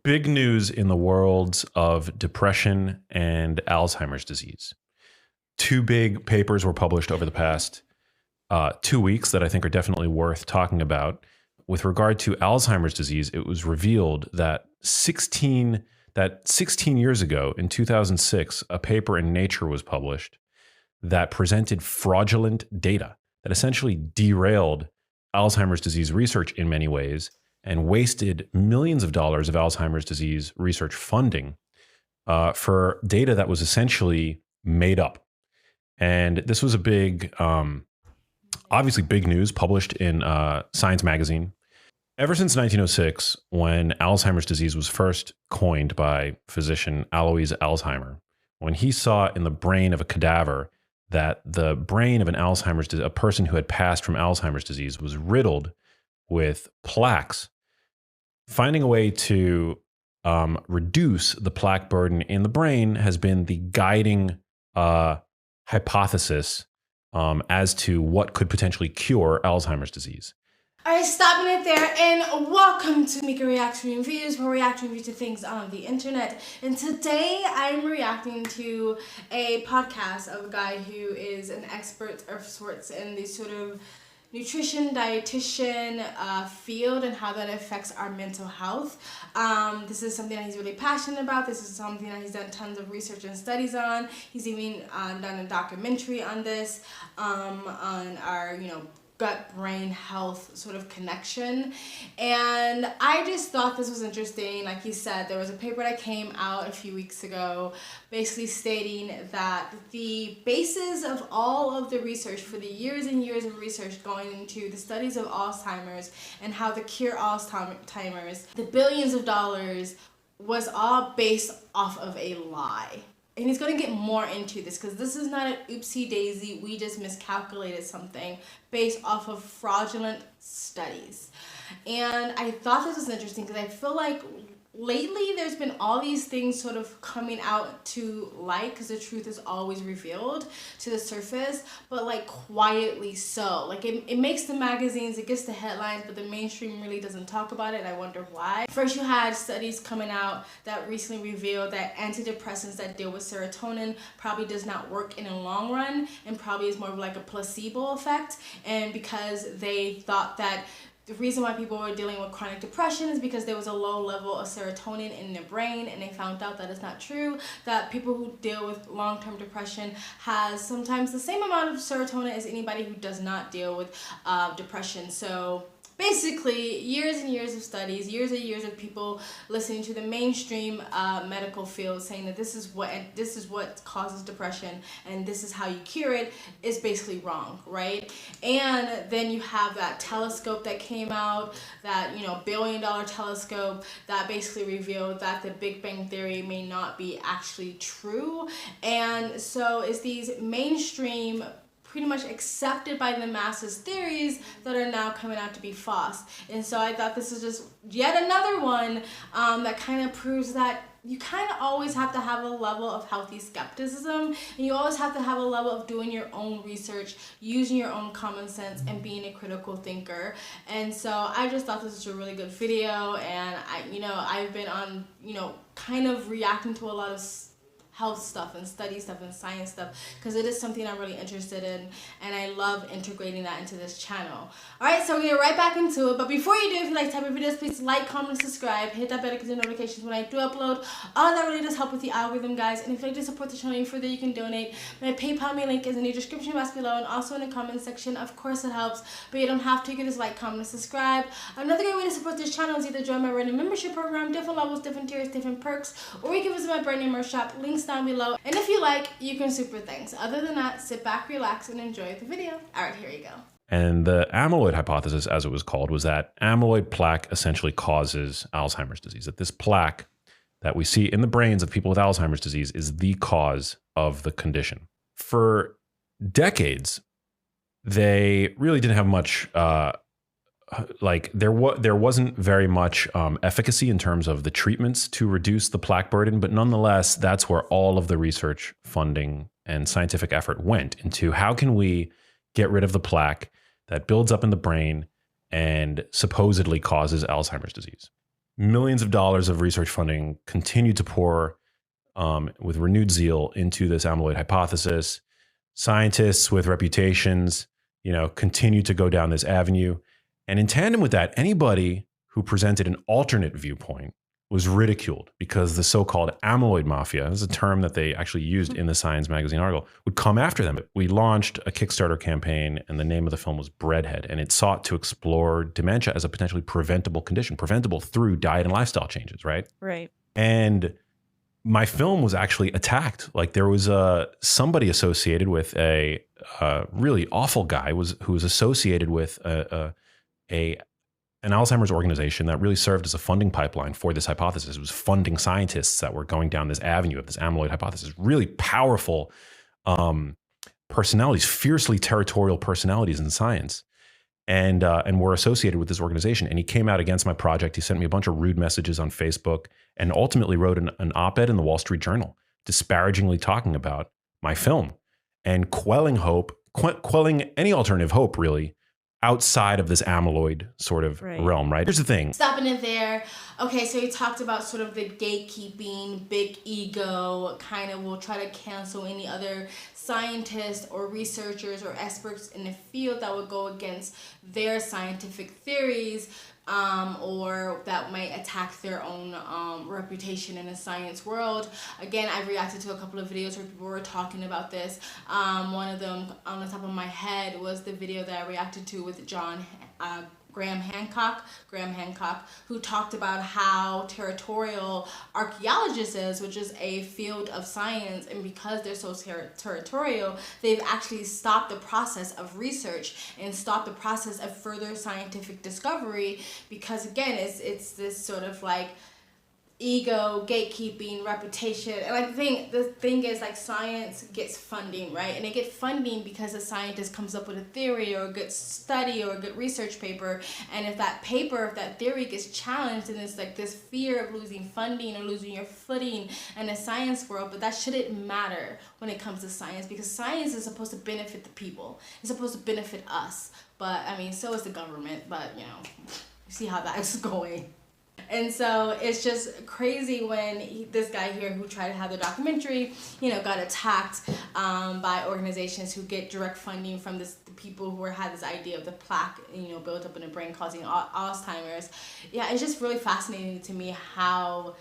Big news in the worlds of depression and Alzheimer's disease. Two big papers were published over the past 2 weeks that I think are definitely worth talking about. With regard to Alzheimer's disease, it was revealed that 16 years ago, in 2006, a paper in Nature was published that presented fraudulent data that essentially derailed Alzheimer's disease research in many ways and wasted millions of dollars of Alzheimer's disease research funding for data that was essentially made up. And this was a big, obviously big news, published in Science magazine. Ever since 1906, when Alzheimer's disease was first coined by physician Alois Alzheimer, when he saw in the brain of a cadaver that the brain of a person who had passed from Alzheimer's disease was riddled with plaques, finding a way to reduce the plaque burden in the brain has been the guiding hypothesis as to what could potentially cure Alzheimer's disease. Alright, stopping it there, and welcome to Mika Reaction Reviews, where we react to things on the internet. And today I'm reacting to a podcast of a guy who is an expert of sorts in the sort of nutrition, dietitian field and how that affects our mental health. This is something that he's really passionate about. This is something that he's done tons of research and studies on. He's even done a documentary on this, on our, gut-brain health sort of connection. And I just thought this was interesting. Like he said, there was a paper that came out a few weeks ago basically stating that the basis of all of the research for the years and years of research going into the studies of Alzheimer's and how to cure Alzheimer's, the billions of dollars was all based off of a lie. And he's going to get more into this because this is not an oopsie daisy, we just miscalculated something based off of fraudulent studies. And I thought this was interesting because I feel like lately there's been all these things sort of coming out to light because the truth is always revealed to the surface, but like quietly so. Like it makes the magazines, it gets the headlines, but the mainstream really doesn't talk about it, and I wonder why. First, you had studies coming out that recently revealed that antidepressants that deal with serotonin probably does not work in the long run and probably is more of like a placebo effect, and because they thought that the reason why people were dealing with chronic depression is because there was a low level of serotonin in their brain, and they found out that it's not true, that people who deal with long-term depression has sometimes the same amount of serotonin as anybody who does not deal with depression. So basically, years and years of studies, years and years of people listening to the mainstream medical field saying that this is what causes depression and this is how you cure it is basically wrong, right? And then you have that telescope that came out, that billion-dollar telescope that basically revealed that the Big Bang Theory may not be actually true. And so it's these mainstream pretty much accepted by the masses theories that are now coming out to be false. And so I thought this is just yet another one that kind of proves that you kind of always have to have a level of healthy skepticism, and you always have to have a level of doing your own research, using your own common sense, and being a critical thinker. And so I just thought this was a really good video, and I've been on, kind of reacting to a lot of health stuff and study stuff and science stuff because it is something I'm really interested in, and I love integrating that into this channel. Alright, so we're gonna get right back into it, but before you do, if you like type of videos, please like, comment, subscribe, hit that bell to get notifications when I do upload. All that really does help with the algorithm, guys, and if you'd like to support the channel any further, you can donate. My PayPal link is in the description box below and also in the comment section. Of course it helps, but you don't have to. You can just like, comment, and subscribe. Another great way to support this channel is either join my random membership program, different levels, different tiers, different perks, or you can visit my brand new merch shop, links down below, and if you like, you can super thanks. Other than that, sit back, relax, and enjoy the video. Alright, here you go. And the amyloid hypothesis, as it was called, was that amyloid plaque essentially causes Alzheimer's disease. That this plaque that we see in the brains of people with Alzheimer's disease is the cause of the condition. For decades, they really didn't have much there wasn't very much efficacy in terms of the treatments to reduce the plaque burden, but nonetheless, that's where all of the research funding and scientific effort went into how can we get rid of the plaque that builds up in the brain and supposedly causes Alzheimer's disease. millions of dollars of research funding continued to pour with renewed zeal into this amyloid hypothesis. Scientists with reputations, continued to go down this avenue. And in tandem with that, anybody who presented an alternate viewpoint was ridiculed because the so-called amyloid mafia, is a term that they actually used in the Science magazine article, would come after them. We launched a Kickstarter campaign, and the name of the film was Breadhead, and it sought to explore dementia as a potentially preventable condition, preventable through diet and lifestyle changes, right? Right. And my film was actually attacked. Like there was somebody associated with a really awful guy who was associated with an Alzheimer's organization that really served as a funding pipeline for this hypothesis. It was funding scientists that were going down this avenue of this amyloid hypothesis. Really powerful personalities, fiercely territorial personalities in science, and were associated with this organization. And he came out against my project. He sent me a bunch of rude messages on Facebook, and ultimately wrote an op-ed in the Wall Street Journal, disparagingly talking about my film and quelling any alternative hope, really, outside of this amyloid sort of realm, right? Here's the thing. Stopping it there. Okay, so you talked about sort of the gatekeeping, big ego, kind of will try to cancel any other scientists or researchers or experts in the field that would go against their scientific theories, or that might attack their own reputation in the science world. Again, I reacted to a couple of videos where people were talking about this. One of them on the top of my head was the video that I reacted to with Graham Hancock, who talked about how territorial archaeologists is, which is a field of science, and because they're so territorial, they've actually stopped the process of research and stopped the process of further scientific discovery, because again, it's this sort of like ego, gatekeeping, reputation. And like the thing is, like, science gets funding, right? And they get funding because a scientist comes up with a theory or a good study or a good research paper. And if that theory gets challenged, then it's like this fear of losing funding or losing your footing in the science world. But that shouldn't matter when it comes to science, because science is supposed to benefit the people. It's supposed to benefit us. But I mean, so is the government. But you see how that's going. And so it's just crazy when this guy here who tried to have the documentary, got attacked by organizations who get direct funding from the people who had this idea of the plaque, built up in the brain causing Alzheimer's. Yeah, it's just really fascinating to me how,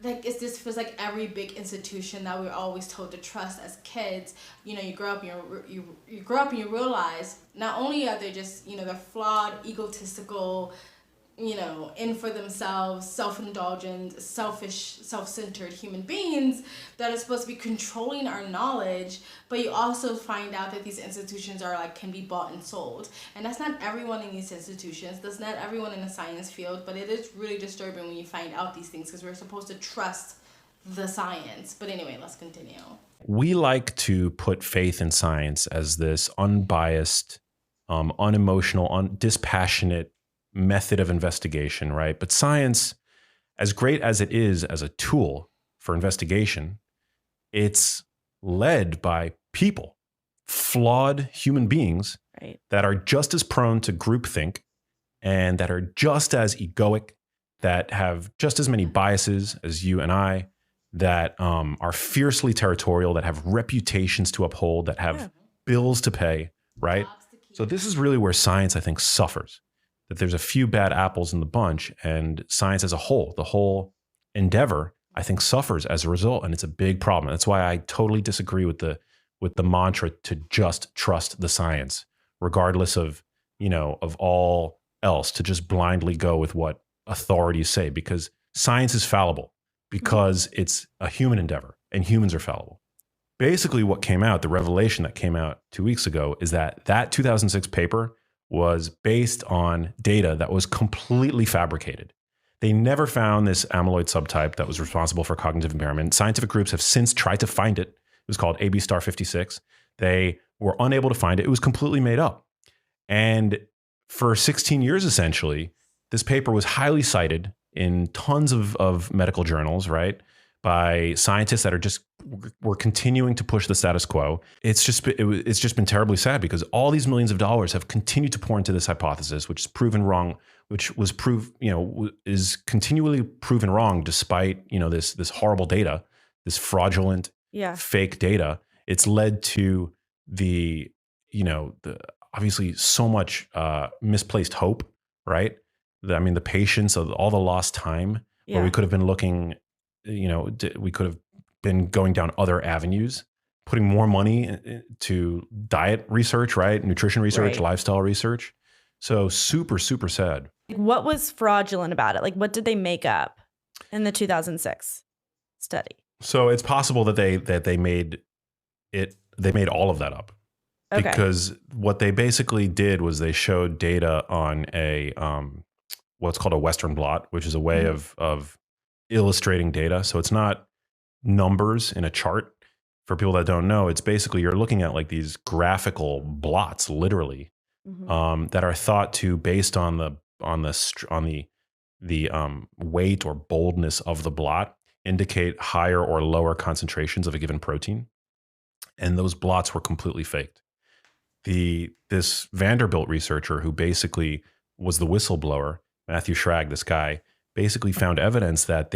like, this feels like every big institution that we're always told to trust as kids. You grow up and you realize not only are they just, they're flawed, egotistical, in for themselves, self-indulgent, selfish, self-centered human beings that are supposed to be controlling our knowledge, but you also find out that these institutions can be bought and sold. And that's not everyone in these institutions, that's not everyone in the science field, but it is really disturbing when you find out these things, because we're supposed to trust the science. But anyway, let's continue. We like to put faith in science as this unbiased, unemotional, dispassionate method of investigation, right? But science, as great as it is as a tool for investigation, it's led by people, flawed human beings, right, that are just as prone to groupthink and that are just as egoic, that have just as many biases as you and I, that are fiercely territorial, that have reputations to uphold, that have bills to pay, right? So this is really where science, I think, suffers. That there's a few bad apples in the bunch, and science as a whole, the whole endeavor, I think, suffers as a result, and it's a big problem. That's why I totally disagree with the mantra to just trust the science, regardless of all else, to just blindly go with what authorities say, because science is fallible, because it's a human endeavor, and humans are fallible. Basically, what came out, the revelation that came out 2 weeks ago, is that 2006 paper was based on data that was completely fabricated. They never found this amyloid subtype that was responsible for cognitive impairment. Scientific groups have since tried to find it. It was called AB star 56. They were unable to find it. It was completely made up. And for 16 years, essentially, this paper was highly cited in tons of medical journals, right, by scientists that are just we're continuing to push the status quo. It's just been terribly sad because all these millions of dollars have continued to pour into this hypothesis, which is proven wrong, is continually proven wrong despite, this horrible data, this fraudulent, fake data. It's led to the obviously so much misplaced hope, right? The patience of all the lost time where we could have been looking, we could have been going down other avenues, putting more money to diet research, right? Nutrition research, lifestyle research. So super, super sad. What was fraudulent about it? Like, what did they make up in the 2006 study? So it's possible that they made all of that up. Okay. Because what they basically did was they showed data on a what's called a Western blot, which is a way of illustrating data. So it's not numbers in a chart. For people that don't know, it's basically you're looking at like these graphical blots, literally, that are thought to, based on the weight or boldness of the blot, indicate higher or lower concentrations of a given protein. And those blots were completely faked. This Vanderbilt researcher who basically was the whistleblower, Matthew Schrag, this guy, basically found evidence that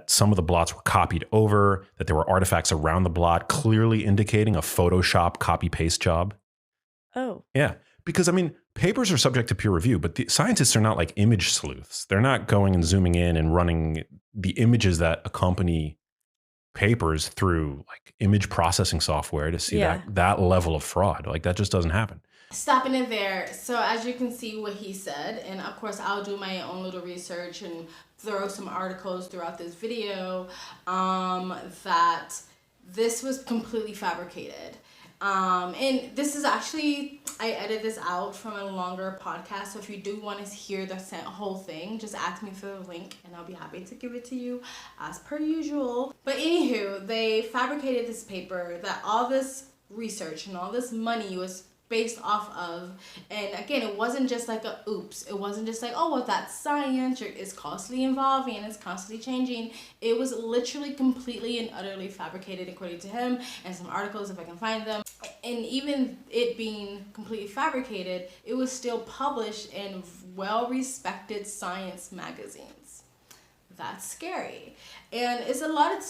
some of the blots were copied over, that there were artifacts around the blot clearly indicating a Photoshop copy-paste job. Oh. Yeah. Because, papers are subject to peer review, but the scientists are not like image sleuths. They're not going and zooming in and running the images that accompany papers through like image processing software to see that level of fraud. Like, that just doesn't happen. Stopping it there. So as you can see what he said, and of course I'll do my own little research and throw some articles throughout this video, that this was completely fabricated. And this is actually, I edited this out from a longer podcast, so if you do want to hear the whole thing, just ask me for the link and I'll be happy to give it to you as per usual. But anywho, they fabricated this paper that all this research and all this money was based off of. And again, it wasn't just like a oops. It wasn't just like, oh, well, that's science. It's constantly evolving and it's constantly changing. It was literally completely and utterly fabricated, according to him, and some articles if I can find them. And even it being completely fabricated, it was still published in well-respected science magazines. That's scary. And it's a lot of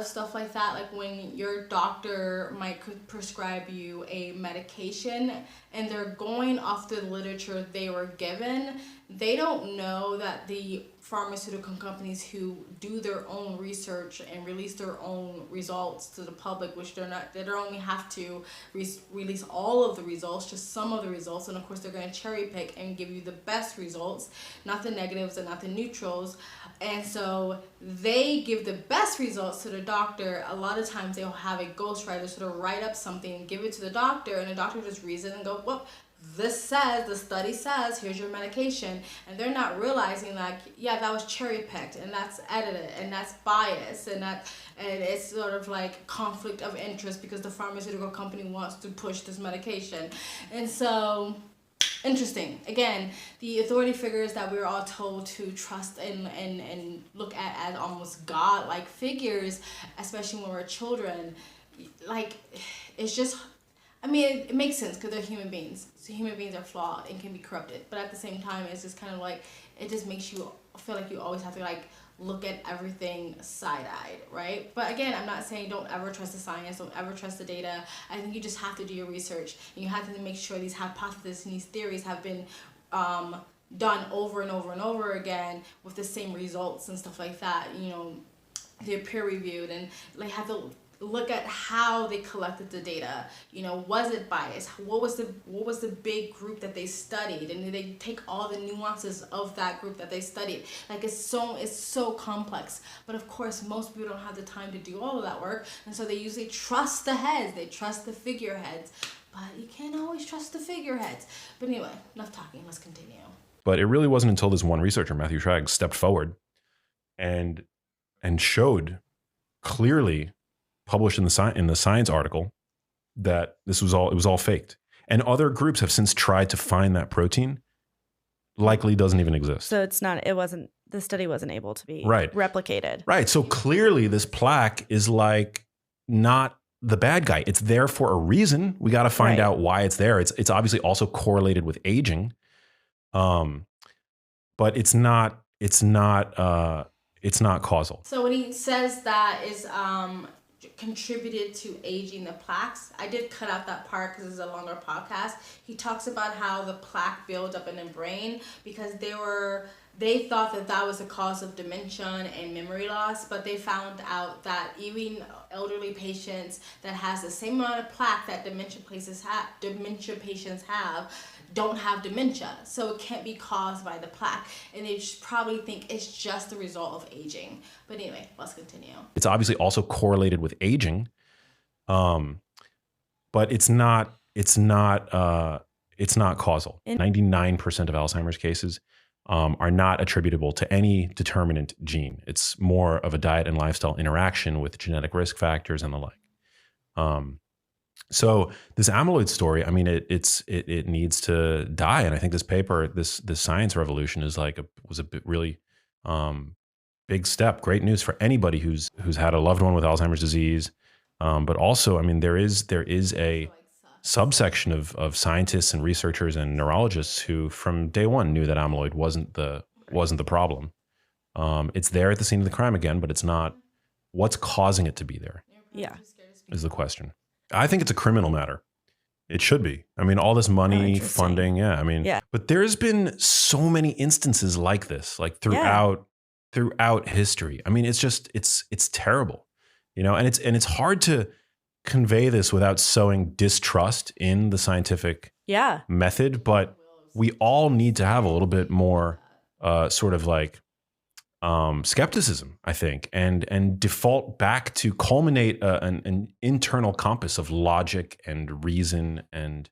stuff like that, like when your doctor might prescribe you a medication and they're going off the literature they were given. They don't know that the pharmaceutical companies who do their own research and release their own results to the public, which they don't only have to release all of the results, just some of the results, and of course they're going to cherry pick and give you the best results, not the negatives and not the neutrals. And so they give the best results to the doctor. A lot of times they'll have a ghostwriter sort of write up something, give it to the doctor, and the doctor just reads it and go, well, the study says, here's your medication. And they're not realizing that, that was cherry picked and that's edited and that's biased and it's sort of like conflict of interest because the pharmaceutical company wants to push this medication. And so, interesting. Again, the authority figures that we're all told to trust and look at as almost God-like figures, especially when we're children, like, it's just, it makes sense because they're human beings. So human beings are flawed and can be corrupted. But at the same time, it's just kind of like, it just makes you feel like you always have to like look at everything side-eyed, right? But again, I'm not saying don't ever trust the science, don't ever trust the data. I think you just have to do your research. And you have to make sure these hypotheses and these theories have been done over and over and over again with the same results and stuff like that. They're peer-reviewed and like have to look at how they collected the data. Was it biased? What was the big group that they studied? And did they take all the nuances of that group that they studied? Like, it's so complex. But of course, most people don't have the time to do all of that work, and so they usually trust the heads. They trust the figureheads. But you can't always trust the figureheads. But anyway, enough talking. Let's continue. But it really wasn't until this one researcher, Matthew Schrag, stepped forward and showed clearly, published in the science article, that it was all faked. And other groups have since tried to find that protein likely doesn't even exist. So the study wasn't able to be Right. replicated. Right. So clearly this plaque is like not the bad guy. It's there for a reason. We got to find Right. out why it's there. It's obviously also correlated with aging. But it's not causal. So when he says that is contributed to aging the plaques, I did cut out that part because it's a longer podcast. He talks about how the plaque builds up in the brain because they thought that was the cause of dementia and memory loss, but they found out that even elderly patients that has the same amount of plaque that dementia patients have don't have dementia. So it can't be caused by the plaque. And they just probably think it's just the result of aging. But anyway, let's continue. It's obviously also correlated with aging. But it's not causal. 99% of Alzheimer's cases are not attributable to any determinant gene. It's more of a diet and lifestyle interaction with genetic risk factors and the like. So this amyloid story, I mean, it needs to die, and I think this paper, this science revolution, was a really big step. Great news for anybody who's had a loved one with Alzheimer's disease, but also, I mean, there is a subsection of scientists and researchers and neurologists who, from day one, knew that amyloid wasn't the problem. It's there at the scene of the crime again, but it's not. What's causing it to be there? Yeah, is the question. I think it's a criminal matter. It should be. I mean, all this money, funding, yeah. I mean, but there's been so many instances like this, like throughout history. I mean, it's just it's terrible, and it's hard to convey this without sowing distrust in the scientific method. But we all need to have a little bit more sort of like skepticism, I think, and default back to culminate an internal compass of logic and reason, and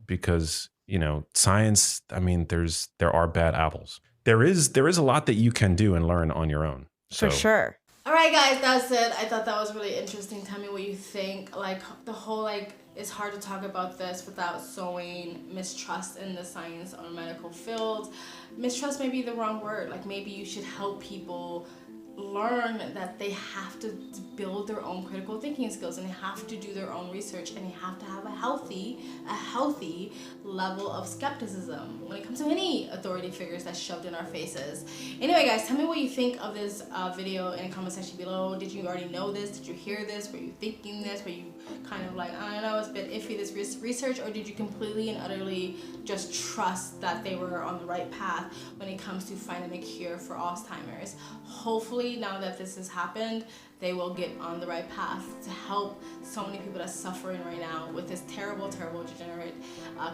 because science, I mean, there are bad apples. There is a lot that you can do and learn on your own. So. For sure. All right, guys, that's it. I thought that was really interesting. Tell me what you think. Like the whole it's hard to talk about this without sowing mistrust in the science or medical field. Mistrust may be the wrong word. Like maybe you should help people learn that they have to build their own critical thinking skills, and they have to do their own research, and they have to have a healthy level of skepticism when it comes to any authority figures that's shoved in our faces. Anyway, guys, tell me what you think of this video in the comment section below. Did you already know this? Did you hear this? Were you thinking this? Were you kind of like, I don't know, it's a bit iffy, this research, or did you completely and utterly just trust that they were on the right path when it comes to finding a cure for Alzheimer's? Hopefully, now that this has happened, they will get on the right path to help so many people that's suffering right now with this terrible degenerate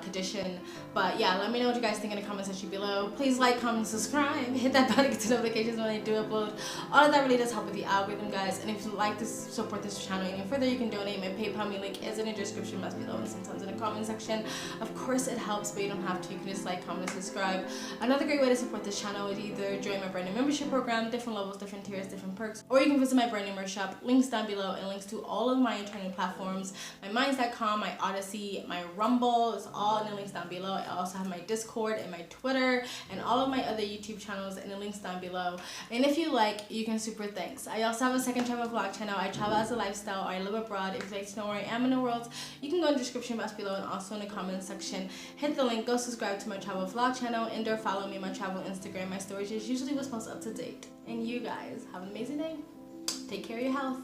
condition. But yeah, let me know what you guys think in the comment section below. Please like, comment, subscribe, hit that bell to get notifications when I do upload. All of that really does help with the algorithm, guys. And if you'd like to support this channel any further, you can donate. My PayPal link is in the description box below and sometimes in the comment section. Of course it helps, but you don't have to. You can just like, comment, and subscribe. Another great way to support this channel is either join my brand new membership program, different levels, different tiers, different perks, or you can visit my brand new merch shop. Links down below, and links to all of my internal platforms, my minds.com, my Odyssey, my Rumble, is all in the links down below. I also have my Discord and my Twitter and all of my other YouTube channels in the links down below. And if you like, you can super thanks. I also have a second travel vlog channel. I travel as a lifestyle. I live abroad. If you'd like to know where I am in the world, you can go in the description box below and also in the comment section. Hit the link, go subscribe to my travel vlog channel, and or follow me on my travel Instagram. My stories is usually what's most up to date. And you guys have an amazing day. Take care of your health.